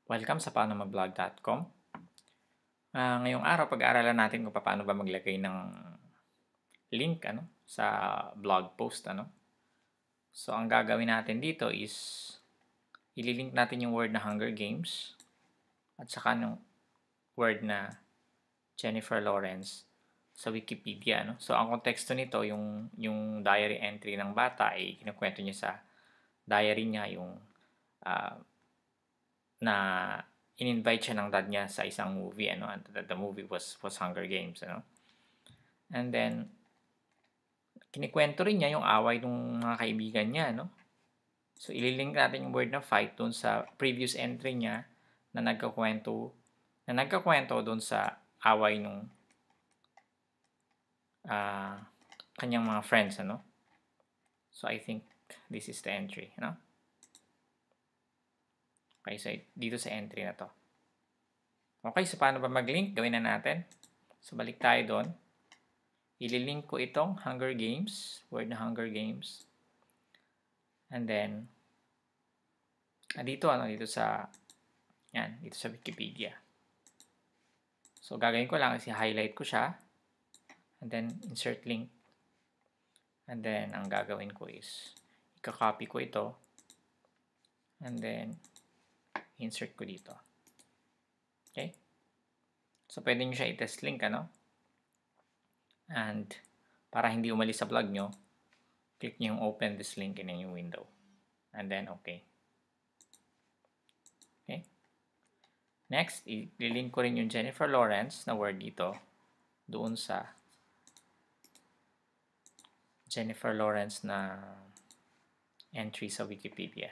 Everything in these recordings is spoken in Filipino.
Welcome sa paanomaglog.com. Ngayong araw pag-aaralan natin kung paano ba maglagay ng link sa blog post. So ang gagawin natin dito is ililink natin yung word na Hunger Games at saka yung word na Jennifer Lawrence sa Wikipedia. So ang konteksto nito, yung diary entry ng bata ay kinukwento niya sa diary niya yung na in-invite siya ng dad niya sa isang movie, and the movie was Hunger Games, And then kinikwento rin niya yung away ng mga kaibigan niya, So ililink natin yung word na fight doon sa previous entry niya na nagkakwento doon sa away nung kanyang mga friends, So I think this is the entry, Okay, so dito sa entry na to. Okay, so paano ba mag-link? Gawin na natin. So balik tayo doon. Ililink ko itong Hunger Games, word na Hunger Games. And then, dito sa Wikipedia. So gagawin ko lang is i-highlight ko siya. And then, insert link. And then, ang gagawin ko is, i-copy ko ito. And then, insert ko dito. Okay? So, pwede nyo siya i-test link, And, para hindi umalis sa blog nyo, click nyo yung open this link in a new window. And then, okay. Okay? Next, i-link ko rin yung Jennifer Lawrence na word dito doon sa Jennifer Lawrence na entry sa Wikipedia.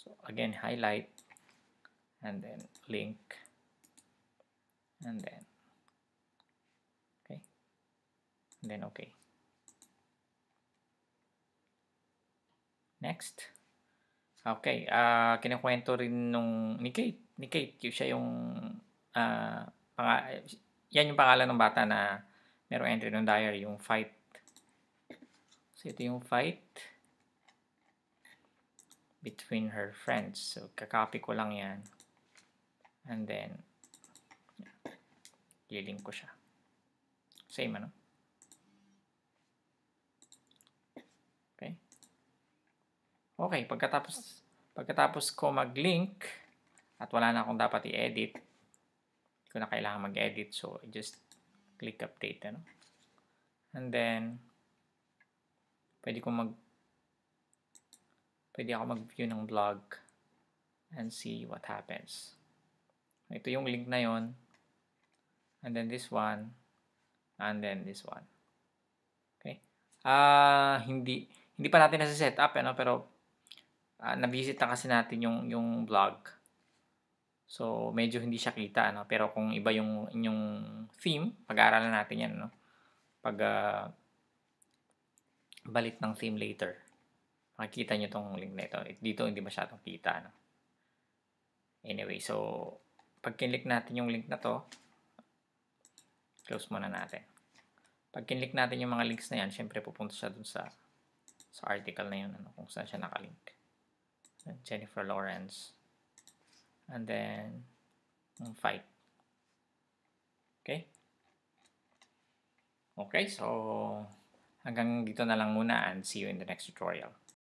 So, again, highlight and then link and then okay. And then okay. Next. Okay, kinukwento rin ni Kate, siya yung yan yung pangalan ng bata na merong entry ng diary, yung fight. So, ito yung fight between her friends. So, kakopy ko lang yan. And then, ililink ko siya. Same, Okay. Okay, pagkatapos ko mag-link at wala na akong dapat i-edit, hindi ko na kailangan mag-edit. So, I just click update, And then, pwede ako mag-view ng blog and see what happens. Ito yung link na yon, and then this one, and then this one. Okay? Hindi pa natin nasa-set up, pero na-visit na kasi natin yung blog. So, medyo hindi siya kita, pero kung iba yung inyong theme, pag-aaralan natin yan, pag balik ng theme later. Makikita nyo tong link na ito. Dito hindi masyadong kita. Anyway, so pag kinlik natin yung link na to, close muna natin. Pag kinlik natin yung mga links na yan, syempre pupunta siya dun sa article na yun, kung saan siya nakalink. Jennifer Lawrence. And then, fight. Okay? Okay, so hanggang dito na lang muna and see you in the next tutorial.